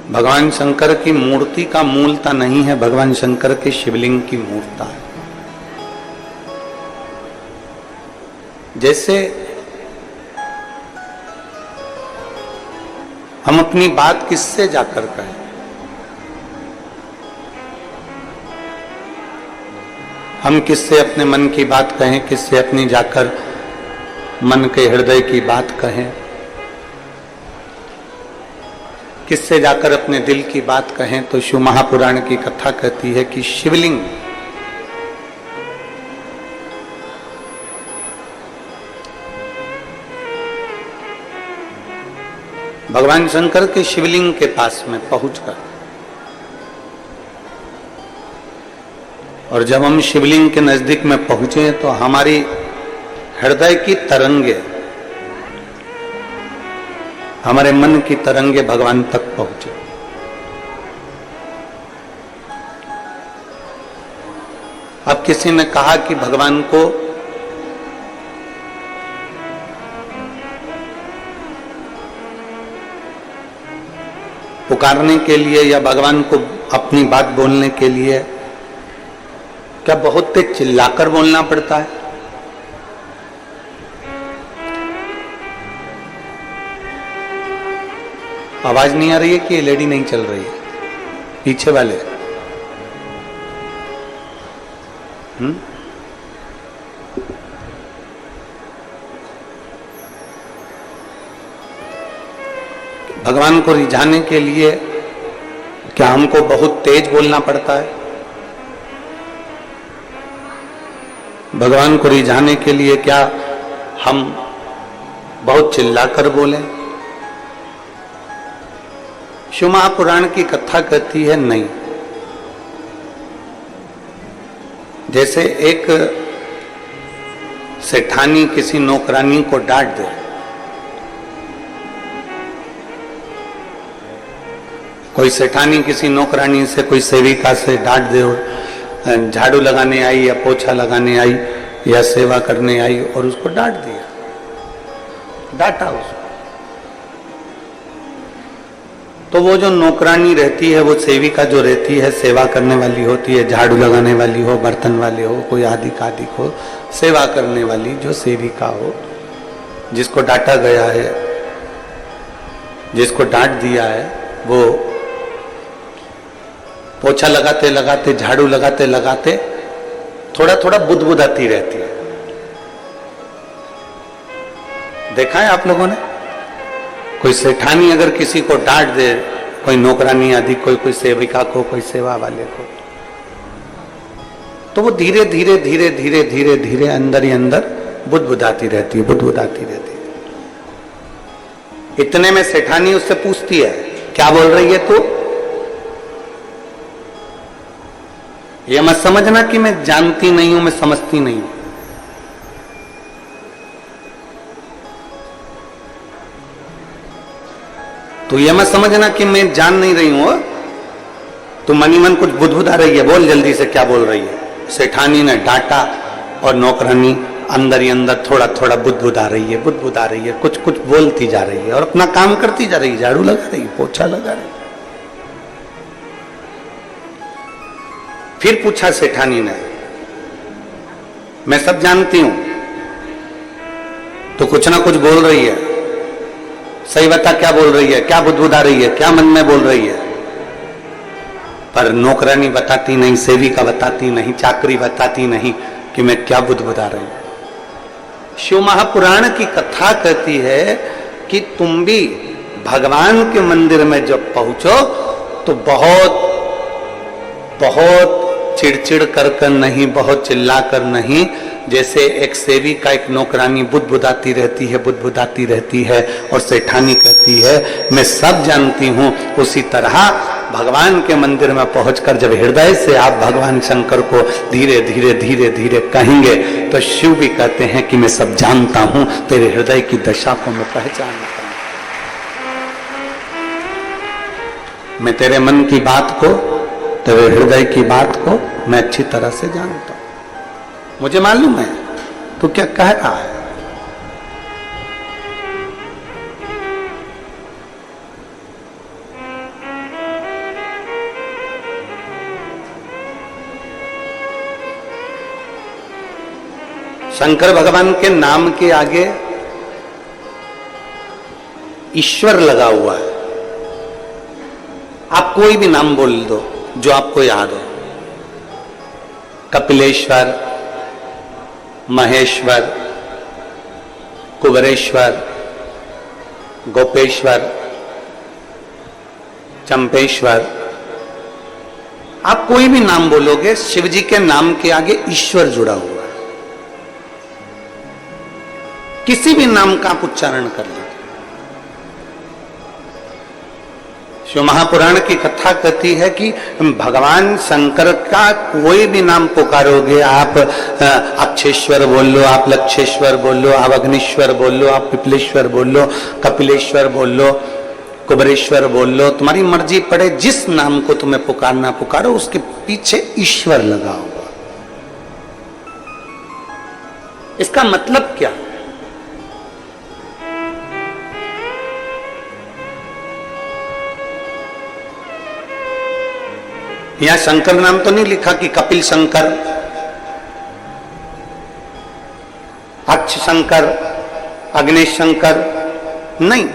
भगवान शंकर की मूर्ति का मूलता नहीं है, भगवान शंकर के शिवलिंग की मूर्ता है। जैसे हम अपनी बात किससे जाकर कहें, हम किससे अपने मन की बात कहें, किससे अपनी जाकर मन के हृदय की बात कहें, किससे जाकर अपने दिल की बात कहें। तो शिव महापुराण की कथा कहती है कि शिवलिंग भगवान शंकर के शिवलिंग के पास में पहुंचकर, और जब हम शिवलिंग के नजदीक में पहुंचे तो हमारी हृदय की तरंगे, हमारे मन की तरंगे भगवान तक पहुंचे। अब किसी ने कहा कि भगवान को पुकारने के लिए या भगवान को अपनी बात बोलने के लिए क्या बहुत तेज चिल्लाकर बोलना पड़ता है? आवाज नहीं आ रही है कि ये लेडी नहीं चल रही है पीछे वाले? भगवान को रिझाने के लिए क्या हमको बहुत तेज बोलना पड़ता है? भगवान को रिझाने के लिए क्या हम बहुत चिल्लाकर बोलें? शिव महापुराण की कथा कहती है नहीं। जैसे एक सेठानी किसी नौकरानी को डांट दे, कोई सेठानी किसी नौकरानी से, कोई सेविका से डांट दे, और झाड़ू लगाने आई या पोछा लगाने आई या सेवा करने आई और उसको डांट दिया, डांटा उसको, तो वो जो नौकरानी रहती है, वो सेविका जो रहती है, सेवा करने वाली होती है, झाड़ू लगाने वाली हो, बर्तन वाले हो, कोई आदिक आदिक हो, सेवा करने वाली जो सेविका हो, जिसको डांटा गया है, जिसको डांट दिया है, वो पोछा लगाते लगाते, झाड़ू लगाते लगाते थोड़ा थोड़ा बुदबुदाती रहती है। देखा है आप लोगों ने? कोई सेठानी अगर किसी को डांट दे, कोई नौकरानी आदि, कोई सेविका को, कोई सेवा वाले को, तो वो धीरे धीरे धीरे धीरे धीरे धीरे अंदर ही अंदर बुदबुदाती रहती है, बुदबुदाती रहती है। इतने में सेठानी उससे पूछती है, क्या बोल रही है तू? ये मत समझना कि मैं जानती नहीं हूं, मैं समझती नहीं हूं। तो ये मत समझना कि मैं जान नहीं रही हूं, तो मनी मन कुछ बुदबुदा रही है, बोल जल्दी से क्या बोल रही है। सेठानी ने डांटा और नौकरानी अंदर ही अंदर थोड़ा थोड़ा बुदबुदा रही है, बुदबुदा रही है, कुछ कुछ बोलती जा रही है और अपना काम करती जा रही है, झाड़ू लगा रही है, पोछा लगा रही है। फिर पूछा सेठानी ने, मैं सब जानती हूं, तो कुछ ना कुछ बोल रही है, सही बता क्या बोल रही है, क्या बुदबुदा रही है, क्या मन में बोल रही है? पर नौकरानी बताती नहीं, सेविका बताती नहीं, चाकरी बताती नहीं कि मैं क्या बुदबुदा रही हूं। शिव महापुराण की कथा कहती है कि तुम भी भगवान के मंदिर में जब पहुंचो तो बहुत बहुत चिड़चिड़ कर नहीं, बहुत चिल्ला कर नहीं, जैसे एक सेविका, एक नौकरानी बुदबुदाती रहती है, बुदबुदाती रहती है और सेठानी कहती है मैं सब जानती हूं, उसी तरह भगवान के मंदिर में पहुंचकर जब हृदय से आप भगवान शंकर को धीरे धीरे धीरे धीरे कहेंगे तो शिव भी कहते हैं कि मैं सब जानता हूं, तेरे हृदय की दशा को मैं पहचानता हूं, मैं तेरे मन की बात को, तेरे हृदय की बात को मैं अच्छी तरह से जानता हूं, मुझे मालूम है तू क्या कह रहा है। शंकर भगवान के नाम के आगे ईश्वर लगा हुआ है। आप कोई भी नाम बोल दो जो आपको याद हो, कपिलेश्वर, महेश्वर, कुबेरेश्वर, गोपेश्वर, चंपेश्वर, आप कोई भी नाम बोलोगे, शिव जी के नाम के आगे ईश्वर जुड़ा हुआ है। किसी भी नाम का आप उच्चारण कर लीजिए। शिव महापुराण की कथा कहती है कि भगवान शंकर का कोई भी नाम पुकारोगे, आप अक्षेश्वर बोल लो, आप लक्षेश्वर बोल लो, आप अग्निश्वर बोल लो, आप पिपलेश्वर बोल लो, कपिलेश्वर बोल लो, कुबेरेश्वर बोल लो, तुम्हारी मर्जी पड़े, जिस नाम को तुम्हें पुकारना पुकारो, उसके पीछे ईश्वर लगा होगा। इसका मतलब क्या? यहां शंकर नाम तो नहीं लिखा कि कपिल शंकर, अक्ष शंकर, अग्नेश शंकर, नहीं।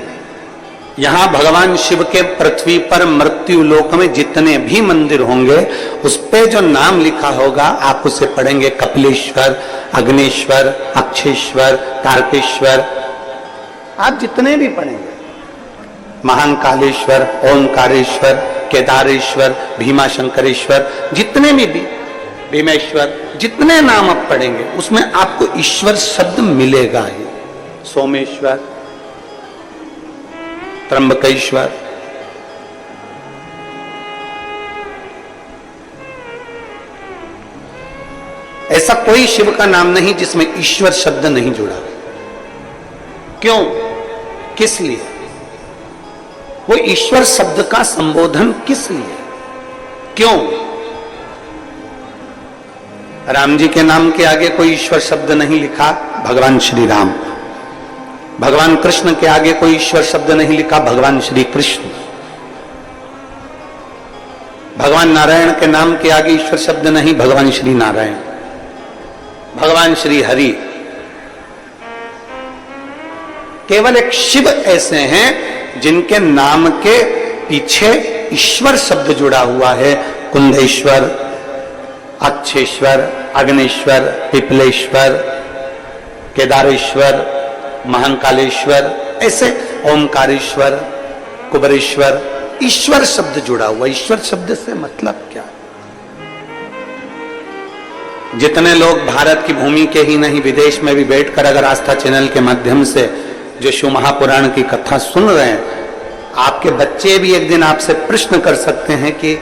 यहां भगवान शिव के पृथ्वी पर मृत्यु लोक में जितने भी मंदिर होंगे, उस पे जो नाम लिखा होगा आप उसे पढ़ेंगे कपिलेश्वर, अग्नेश्वर, अक्षेश्वर, तारकेश्वर, आप जितने भी पढ़ेंगे, महाकालेश्वर, ओंकारेश्वर, केदारेश्वर, भीमा शंकरेश्वर, जितने भी भीमेश्वर, जितने नाम आप पढ़ेंगे उसमें आपको ईश्वर शब्द मिलेगा ही। सोमेश्वर, त्र्यंबकेश्वर, ऐसा कोई शिव का नाम नहीं जिसमें ईश्वर शब्द नहीं जुड़ा। क्यों? किस लिए? वो ईश्वर शब्द का संबोधन किस लिए? क्यों? राम जी के नाम के आगे कोई ईश्वर शब्द नहीं लिखा, भगवान श्री राम। भगवान कृष्ण के आगे कोई ईश्वर शब्द नहीं लिखा, भगवान श्री कृष्ण। भगवान नारायण के नाम के आगे ईश्वर शब्द नहीं, भगवान श्री नारायण। भगवान श्री हरि। केवल एक शिव ऐसे हैं जिनके नाम के पीछे ईश्वर शब्द जुड़ा हुआ है। कुंदेश्वर, अक्षेश्वर, अग्नेश्वर, पिपलेश्वर, केदारेश्वर, महाकालेश्वर, ऐसे ओमकारेश्वर, कुबेरेश्वर, ईश्वर शब्द जुड़ा हुआ। ईश्वर शब्द से मतलब क्या? जितने लोग भारत की भूमि के ही नहीं, विदेश में भी बैठकर अगर आस्था चैनल के माध्यम से जो शिव महापुराण की कथा सुन रहे हैं, आपके बच्चे भी एक दिन आपसे प्रश्न कर सकते हैं कि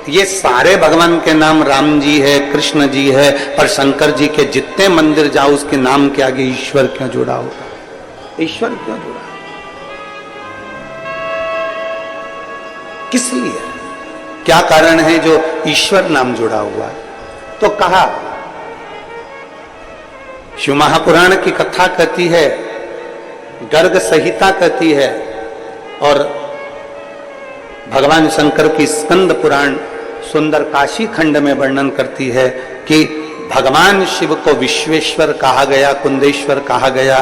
ये सारे भगवान के नाम राम जी है, कृष्ण जी है, पर शंकर जी के जितने मंदिर जाओ उसके नाम के आगे ईश्वर क्यों जुड़ा होगा? ईश्वर क्यों जुड़ा? किस लिए? क्या कारण है जो ईश्वर नाम जुड़ा हुआ है? तो कहा, शिव महापुराण की कथा कहती है, गर्ग संहिता कहती है, और भगवान शंकर की स्कंद पुराण सुंदर काशी खंड में वर्णन करती है कि भगवान शिव को विश्वेश्वर कहा गया, कुंदेश्वर कहा गया,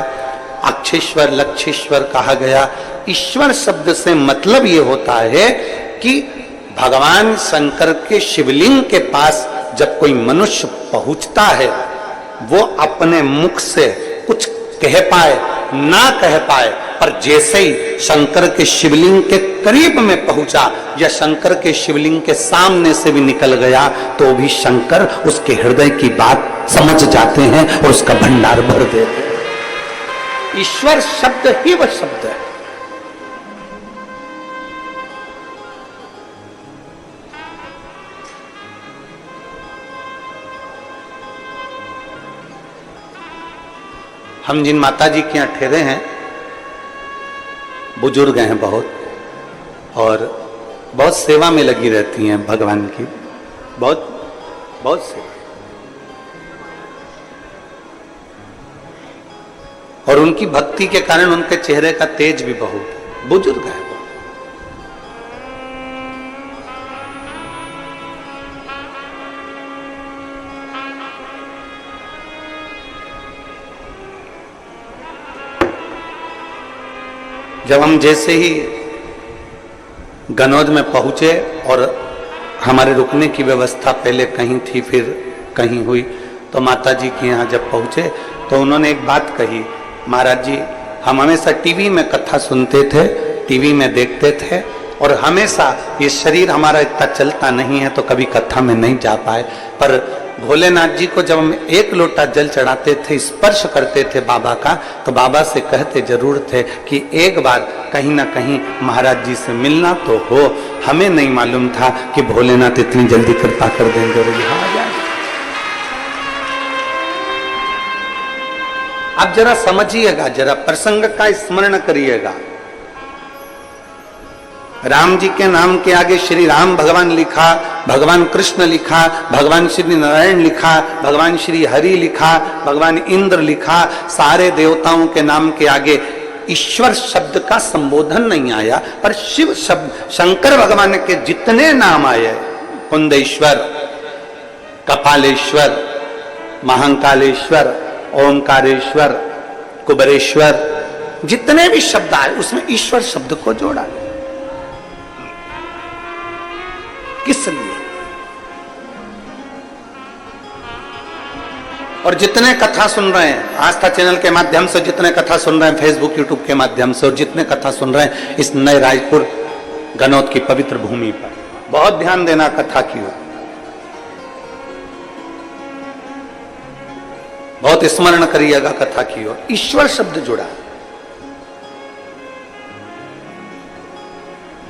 अक्षेश्वर, लक्षेश्वर कहा गया। ईश्वर शब्द से मतलब ये होता है कि भगवान शंकर के शिवलिंग के पास जब कोई मनुष्य पहुंचता है, वो अपने मुख से कुछ कह पाए ना कह पाए, पर जैसे ही शंकर के शिवलिंग के करीब में पहुंचा या शंकर के शिवलिंग के सामने से भी निकल गया, तो भी शंकर उसके हृदय की बात समझ जाते हैं और उसका भंडार भर देते हैं। ईश्वर शब्द ही वह शब्द है। हम जिन माता जी के यहाँ ठहरे हैं, बुजुर्ग हैं बहुत, और बहुत सेवा में लगी रहती हैं भगवान की, बहुत बहुत सेवा। और उनकी भक्ति के कारण उनके चेहरे का तेज भी बहुत। बुजुर्ग है वो। जब हम जैसे ही गनौज में पहुंचे और हमारे रुकने की व्यवस्था पहले कहीं थी फिर कहीं हुई, तो माता जी के यहाँ जब पहुंचे तो उन्होंने एक बात कही, महाराज जी हम हमेशा टीवी में कथा सुनते थे, टीवी में देखते थे और हमेशा ये शरीर हमारा इतना चलता नहीं है तो कभी कथा में नहीं जा पाए, पर भोलेनाथ जी को जब हम एक लोटा जल चढ़ाते थे, स्पर्श करते थे बाबा का, तो बाबा से कहते जरूर थे कि एक बार कहीं ना कहीं महाराज जी से मिलना तो हो। हमें नहीं मालूम था कि भोलेनाथ इतनी जल्दी कृपा कर देंगे और यहाँ आ जाएंगे। आप जरा समझिएगा, जरा प्रसंग का स्मरण करिएगा। राम जी के नाम के आगे श्री राम भगवान लिखा, भगवान कृष्ण लिखा, भगवान श्री नारायण लिखा, भगवान श्री हरि लिखा, भगवान इंद्र लिखा, सारे देवताओं के नाम के आगे ईश्वर शब्द का संबोधन नहीं आया, पर शिव शब्द, शंकर भगवान के जितने नाम आए, कुंदेश्वर, कपालेश्वर, महाकालेश्वर, ओंकारेश्वर, कुबरेश्वर, जितने भी शब्द आए उसमें ईश्वर शब्द को जोड़ा। किस लिए? और जितने कथा सुन रहे हैं आस्था चैनल के माध्यम से, जितने कथा सुन रहे हैं फेसबुक यूट्यूब के माध्यम से, और जितने कथा सुन रहे हैं इस नए रायपुर गनौत की पवित्र भूमि पर, बहुत ध्यान देना कथा की ओर, बहुत स्मरण करिएगा कथा की ओर। ईश्वर शब्द जुड़ा।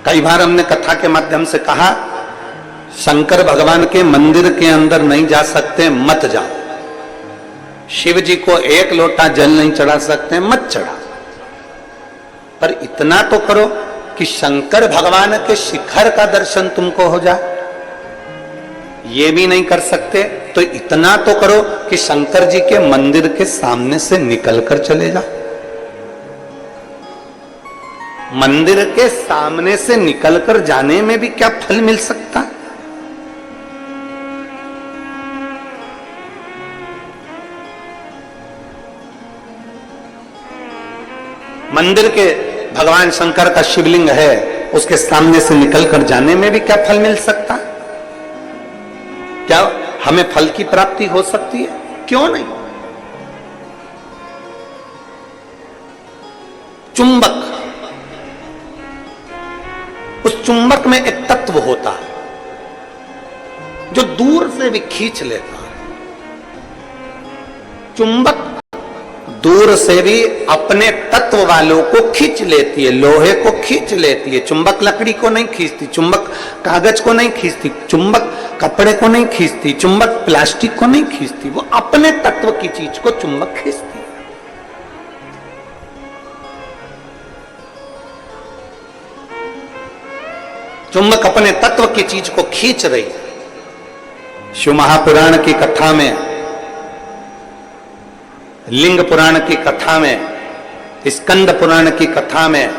कई बार हमने कथा के माध्यम से कहा, शंकर भगवान के मंदिर के अंदर नहीं जा सकते, मत जाओ। शिव जी को एक लोटा जल नहीं चढ़ा सकते, मत चढ़ा। पर इतना तो करो कि शंकर भगवान के शिखर का दर्शन तुमको हो जाए। ये भी नहीं कर सकते तो इतना तो करो कि शंकर जी के मंदिर के सामने से निकलकर चले जाओ। मंदिर के सामने से निकलकर जाने में भी क्या फल मिल सकता है? मंदिर के भगवान शंकर का शिवलिंग है, उसके सामने से निकलकर जाने में भी क्या फल मिल सकता है? क्या हमें फल की प्राप्ति हो सकती है? क्यों नहीं? चुंबक, उस चुंबक में एक तत्व होता है जो दूर से भी खींच लेता है। चुंबक दूर से भी अपने तत्व वालों को खींच लेती है, लोहे को खींच लेती है। चुंबक लकड़ी को नहीं खींचती, चुंबक कागज को नहीं खींचती, चुंबक कपड़े को नहीं खींचती, चुंबक प्लास्टिक को नहीं खींचती, वो अपने तत्व की चीज को चुंबक खींचती है। चुंबक अपने तत्व की चीज को खींच रही है। शिव महापुराण की कथा में, लिंग पुराण की कथा में, स्कंद पुराण की कथा में,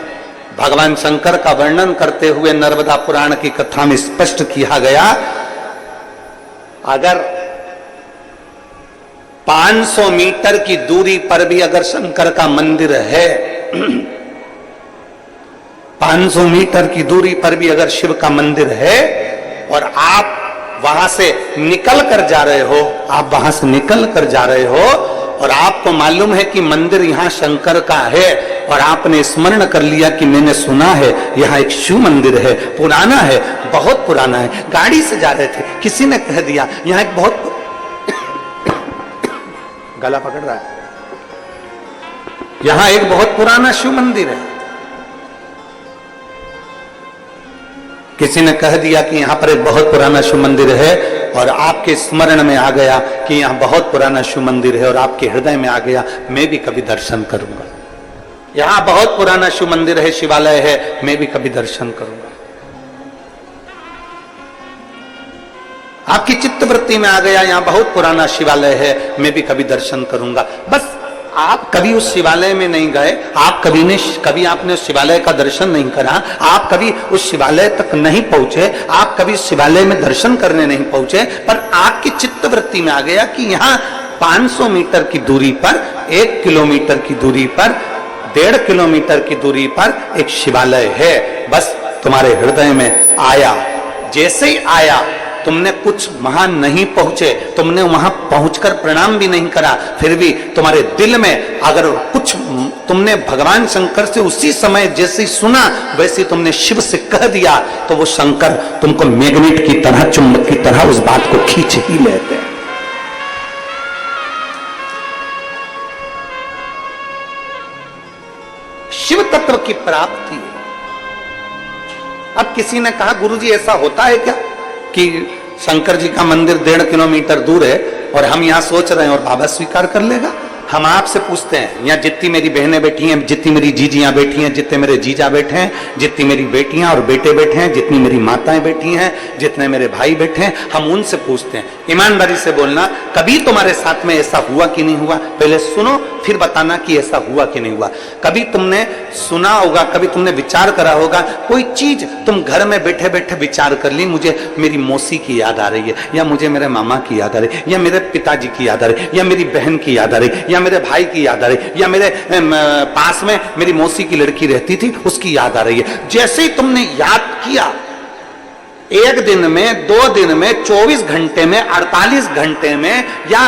भगवान शंकर का वर्णन करते हुए नर्मदा पुराण की कथा में स्पष्ट किया गया, अगर 500 मीटर की दूरी पर भी अगर शंकर का मंदिर है, 500 मीटर की दूरी पर भी अगर शिव का मंदिर है और आप वहां से निकल कर जा रहे हो, आप वहां से निकल कर जा रहे हो और आपको मालूम है कि मंदिर यहां शंकर का है, और आपने स्मरण कर लिया कि मैंने सुना है यहां एक शिव मंदिर है, पुराना है, बहुत पुराना है। गाड़ी से जा रहे थे, किसी ने कह दिया यहां एक बहुत गला पकड़ रहा है, यहां एक बहुत पुराना शिव मंदिर है। किसी ने कह दिया कि यहां पर एक बहुत पुराना शिव मंदिर है, और आपके स्मरण में आ गया कि यहां बहुत पुराना शिव मंदिर है, और आपके हृदय में आ गया मैं भी कभी दर्शन करूंगा। यहां बहुत पुराना शिव मंदिर है, शिवालय है, मैं भी कभी दर्शन करूंगा। आपकी चित्तवृत्ति में आ गया यहां बहुत पुराना शिवालय है, मैं भी कभी दर्शन करूंगा। बस आप कभी उस शिवालय में नहीं गए, आप कभी आपने उस शिवालय का दर्शन नहीं करा, आप कभी उस शिवालय तक नहीं पहुंचे, आप कभी शिवालय में दर्शन करने नहीं पहुंचे, पर आपकी चित्तवृत्ति में आ गया कि यहाँ 500 मीटर की दूरी पर, 1 किलोमीटर की दूरी पर 1.5 किलोमीटर की दूरी पर एक शिवालय है, बस तुम्हारे हृदय में आया। जैसे ही आया, तुमने कुछ वहां नहीं पहुंचे, तुमने वहां पहुंचकर प्रणाम भी नहीं करा, फिर भी तुम्हारे दिल में अगर कुछ तुमने भगवान शंकर से उसी समय जैसे सुना वैसे तुमने शिव से कह दिया, तो वो शंकर तुमको मैग्नेट की तरह, चुंबक की तरह उस बात को खींच ही लेते हैं। शिव तत्व की प्राप्ति। अब किसी ने कहा गुरुजी ऐसा होता है क्या कि शंकर जी का मंदिर 1.5 किलोमीटर दूर है और हम यहां सोच रहे हैं और बाबा स्वीकार कर लेगा? हम आपसे पूछते हैं, यहाँ जितनी मेरी बहनें बैठी हैं, जितनी मेरी जीजियां बैठी हैं, जितने मेरे जीजा बैठे हैं, जितनी मेरी बेटियां और बेटे बैठे हैं, जितनी मेरी माताएं बैठी हैं, जितने मेरे भाई बैठे हैं, हम उनसे पूछते हैं, ईमानदारी से बोलना, कभी तुम्हारे साथ में ऐसा हुआ कि नहीं हुआ? पहले सुनो फिर बताना कि ऐसा हुआ कि नहीं हुआ। कभी तुमने सुना होगा, कभी तुमने विचार करा होगा, कोई चीज तुम घर में बैठे बैठे विचार कर ली, मुझे मेरी मौसी की याद आ रही है, या मुझे मेरे मामा की याद आ रही है, या मेरे पिताजी की याद आ रही है, या मेरी बहन की याद आ रही है, या मेरे भाई की याद आ रही है, या मेरे पास में मेरी मौसी की लड़की रहती थी उसकी याद आ रही है। जैसे ही तुमने याद किया, 1 दिन में, 2 दिन में, 24 घंटे में, 48 घंटे में, या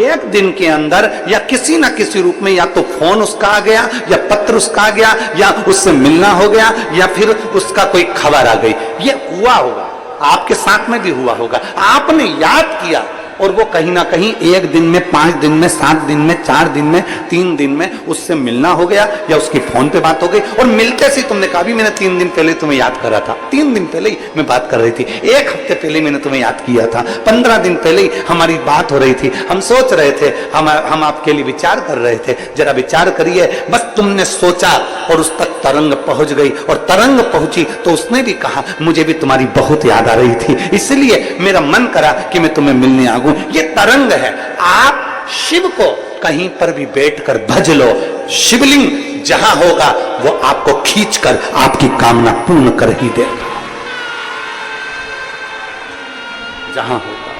1 दिन के अंदर, या किसी ना किसी रूप में, या तो फोन उसका आ गया, या पत्र उसका आ गया, या उससे मिलना हो गया, या फिर उसका कोई खबर आ गई, ये हुआ होगा, आपके साथ में भी हुआ होगा। आपने याद किया और वो कहीं ना कहीं 1 दिन में, 5 दिन में, 7 दिन में, 4 दिन में, 3 दिन में उससे मिलना हो गया, या उसकी फोन पे बात हो गई, और मिलते से तुमने कहा भी मैंने 3 दिन पहले तुम्हें याद करा था, 3 दिन पहले ही मैं बात कर रही थी, 1 हफ्ते पहले मैंने तुम्हें याद किया था, 15 दिन पहले ही हमारी बात हो रही थी, हम सोच रहे थे, हम आपके लिए विचार कर रहे थे, जरा विचार करिए। बस तुमने सोचा और उस तक तरंग पहुंच गई, और तरंग पहुंची तो उसने भी कहा मुझे भी तुम्हारी बहुत याद आ रही थी, इसलिए मेरा मन करा कि मैं तुम्हें मिलने आ। ये तरंग है। आप शिव को कहीं पर भी बैठकर भज लो, शिवलिंग जहां होगा वो आपको खींचकर आपकी कामना पूर्ण कर ही देगा, जहां होगा।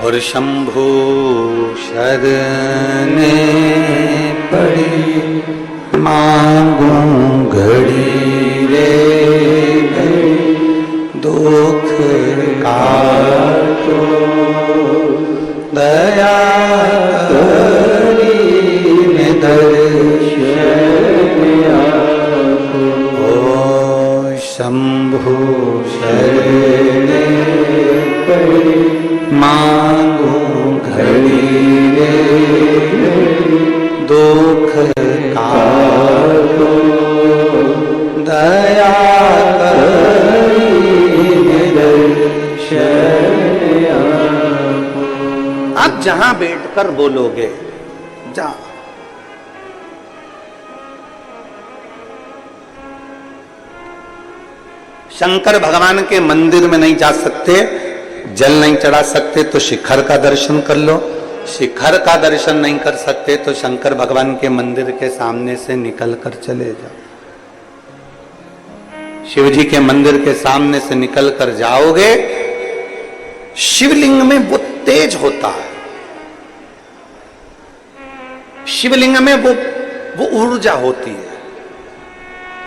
और शंभु शरणे पड़ी मांगू घड़ी रे दुख काटो दया करी दर्शन ओ शंभु शरणे पड़ी मांगू घड़ी रे दुख काटो दया आप जहां बैठकर बोलोगे, जहां शंकर भगवान के मंदिर में नहीं जा सकते, जल नहीं चढ़ा सकते तो शिखर का दर्शन कर लो, शिखर का दर्शन नहीं कर सकते तो शंकर भगवान के मंदिर के सामने से निकल कर चले जाओ। शिव जी के मंदिर के सामने से निकल कर जाओगे, शिवलिंग में वो तेज होता है, शिवलिंग में वो ऊर्जा होती है।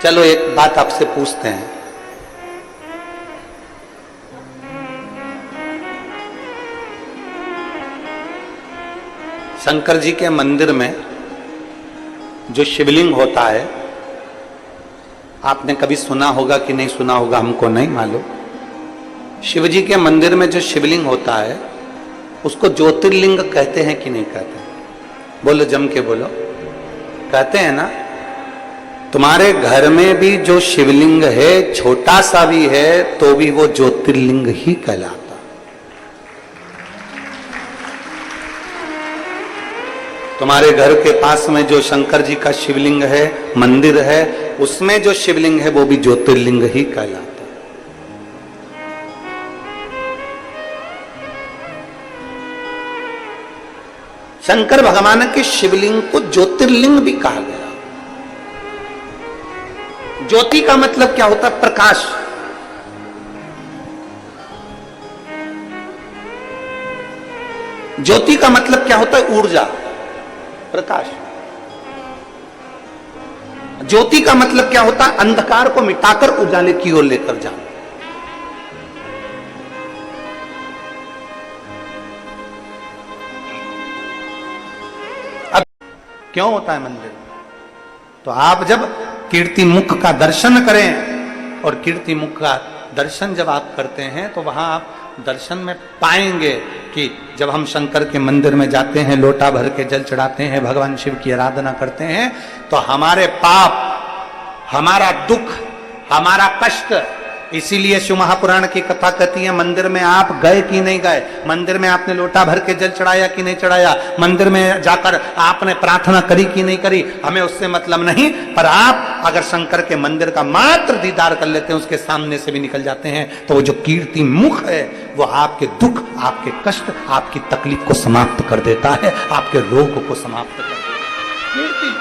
चलो एक बात आपसे पूछते हैं, शंकर जी के मंदिर में जो शिवलिंग होता है, आपने कभी सुना होगा कि नहीं सुना होगा हमको नहीं मालूम। शिव जी के मंदिर में जो शिवलिंग होता है उसको ज्योतिर्लिंग कहते हैं कि नहीं कहते? बोलो, जम के बोलो। कहते हैं ना? तुम्हारे घर में भी जो शिवलिंग है, छोटा सा भी है तो भी वो ज्योतिर्लिंग ही कहलाता। तुम्हारे घर के पास में जो शंकर जी का शिवलिंग है, मंदिर है, उसमें जो शिवलिंग है वो भी ज्योतिर्लिंग ही कहलाता। शंकर भगवान के शिवलिंग को ज्योतिर्लिंग भी कहा गया। ज्योति का मतलब क्या होता है? प्रकाश। ज्योति का मतलब क्या होता है? ऊर्जा, प्रकाश। ज्योति का मतलब क्या होता है? अंधकार को मिटाकर उजाले की ओर लेकर जाना। अब क्यों होता है मंदिर? तो आप जब कीर्ति मुख का दर्शन करें, और कीर्ति मुख का दर्शन जब आप करते हैं तो वहां आप दर्शन में पाएंगे कि जब हम शंकर के मंदिर में जाते हैं, लोटा भर के जल चढ़ाते हैं, भगवान शिव की आराधना करते हैं, तो हमारे पाप, हमारा दुख, हमारा कष्ट, इसीलिए शिव महापुराण की कथा कहती है मंदिर में आप गए कि नहीं गए, मंदिर में आपने लोटा भर के जल चढ़ाया कि नहीं चढ़ाया, मंदिर में जाकर आपने प्रार्थना करी कि नहीं करी, हमें उससे मतलब नहीं। पर आप अगर शंकर के मंदिर का मात्र दीदार कर लेते हैं, उसके सामने से भी निकल जाते हैं, तो वो जो कीर्ति मुख है वो आपके दुख, आपके कष्ट, आपकी तकलीफ को समाप्त कर देता है, आपके रोग को समाप्त कर देता है। कीर्ति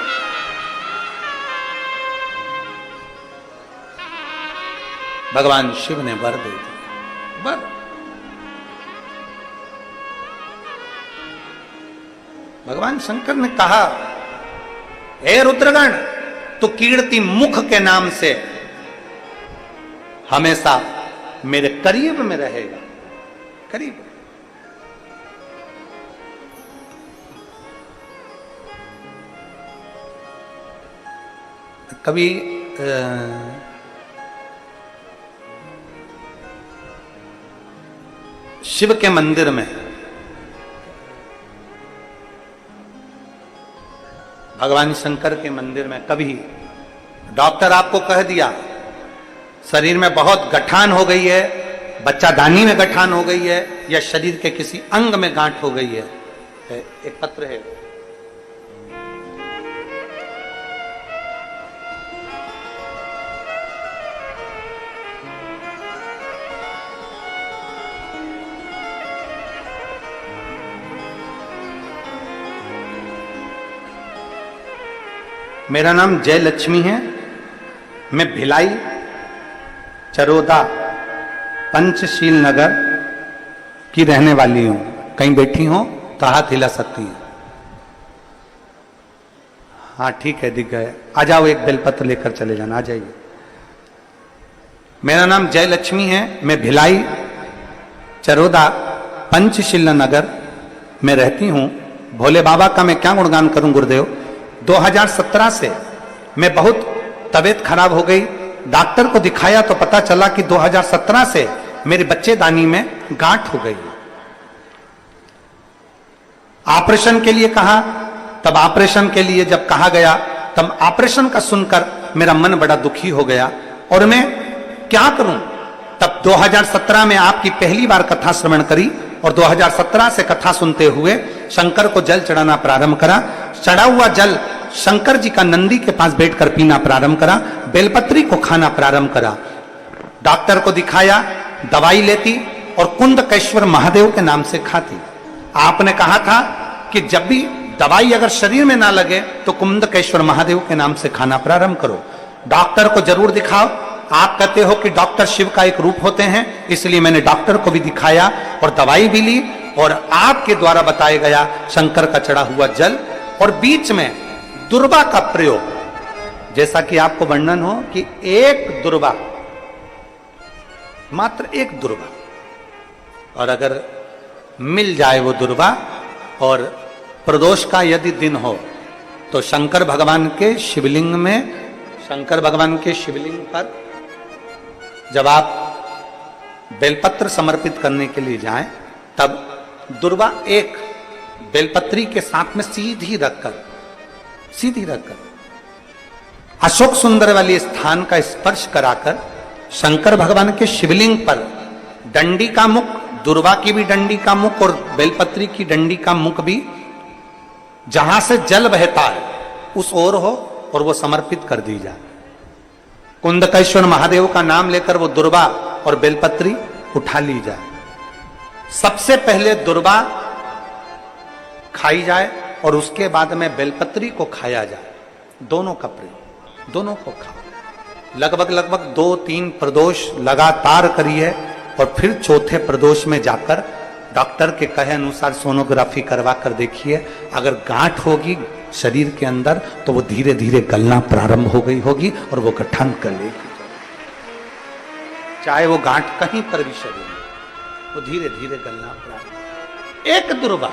भगवान शिव ने वर दे दिया। वर भगवान शंकर ने कहा, हे रुद्रगण, तो कीर्ति मुख के नाम से हमेशा मेरे करीब में रहेगा। करीब। कभी शिव के मंदिर में भगवान शंकर के मंदिर में कभी डॉक्टर आपको कह दिया शरीर में बहुत गठान हो गई है, बच्चादानी में गठान हो गई है, या शरीर के किसी अंग में गांठ हो गई है, एक पत्र है, मेरा नाम जय लक्ष्मी है, मैं भिलाई चरोदा पंचशील नगर की रहने वाली हूं। कहीं बैठी हो तो हाथ हिला सकती हैं। हाँ ठीक है, दिख गए। आ जाओ, एक बेलपत्र लेकर चले जाना, आ जाइए। मेरा नाम जय लक्ष्मी है, मैं भिलाई चरोदा पंचशील नगर में रहती हूं। भोले बाबा का मैं क्या गुणगान करूं गुरुदेव। 2017 से मैं बहुत तबीयत खराब हो गई, डॉक्टर को दिखाया तो पता चला कि 2017 से मेरे बच्चेदानी में गांठ हो गई। ऑपरेशन के लिए कहा, तब ऑपरेशन के लिए जब कहा गया, तब ऑपरेशन का सुनकर मेरा मन बड़ा दुखी हो गया और मैं क्या करूं। तब 2017 में आपकी पहली बार कथा श्रवण करी और 2017 से कथा सुनते हुए शंकर को जल चढ़ाना प्रारंभ करा। चढ़ा हुआ जल शंकर जी का नंदी के पास बैठकर पीना प्रारंभ करा, बेलपत्री को खाना प्रारंभ करा। डॉक्टर को दिखाया, दवाई लेती और कुंदकेश्वर महादेव के नाम से खाती। आपने कहा था कि जब भी दवाई अगर शरीर में ना लगे तो कुंदकेश्वर महादेव के नाम से खाना प्रारंभ करो। डॉक्टर को जरूर दिखाओ। आप कहते हो कि डॉक्टर शिव का एक रूप होते हैं, इसलिए मैंने डॉक्टर को भी दिखाया और दवाई भी ली और आपके द्वारा बताया गया शंकर का चढ़ा हुआ जल और बीच में दुर्वा का प्रयोग, जैसा कि आपको वर्णन हो कि एक दुर्वा, मात्र एक दुर्वा, और अगर मिल जाए वो दुर्वा और प्रदोष का यदि दिन हो तो शंकर भगवान के शिवलिंग में, शंकर भगवान के शिवलिंग पर जब आप बेलपत्र समर्पित करने के लिए जाएं, तब दुर्वा एक बेलपत्री के साथ में सीधी रखकर अशोक सुंदर वाली स्थान का स्पर्श कराकर शंकर भगवान के शिवलिंग पर डंडी का मुख, दुर्वा की भी डंडी का मुख और बेलपत्री की डंडी का मुख भी जहां से जल बहता है उस ओर हो और वो समर्पित कर दी जाए। कुंदकेश्वर महादेव का नाम लेकर वो दुर्वा और बेलपत्री उठा ली जाए। सबसे पहले दुर्वा खाई जाए और उसके बाद में बेलपत्री को खाया जाए। दोनों का प्रयोग, दोनों को खाओ। लगभग 2-3 प्रदोष लगातार करिए और फिर चौथे प्रदोष में जाकर डॉक्टर के कहे अनुसार सोनोग्राफी करवा कर देखिए, अगर गांठ होगी शरीर के अंदर तो वो धीरे धीरे गलना प्रारंभ हो गई होगी और वो गठन कर लेगी। चाहे वो गांठ कहीं पर भी शरीर में, वो धीरे धीरे गलना प्रारंभ। एक दुर्वा,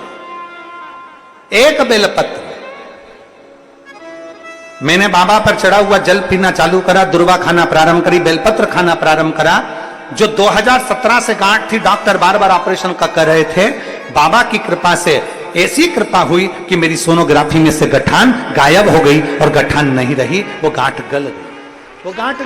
एक बेलपत्र, मैंने बाबा पर चढ़ा हुआ जल पीना चालू करा, दुर्वा खाना प्रारंभ करी, बेलपत्र खाना प्रारंभ करा। जो 2017 से गांठ थी, डॉक्टर बार बार ऑपरेशन का कर रहे थे, बाबा की कृपा से ऐसी कृपा हुई कि मेरी सोनोग्राफी में से गठान गायब हो गई और गठान नहीं रही, वो गांठ गल गई। वो गांठ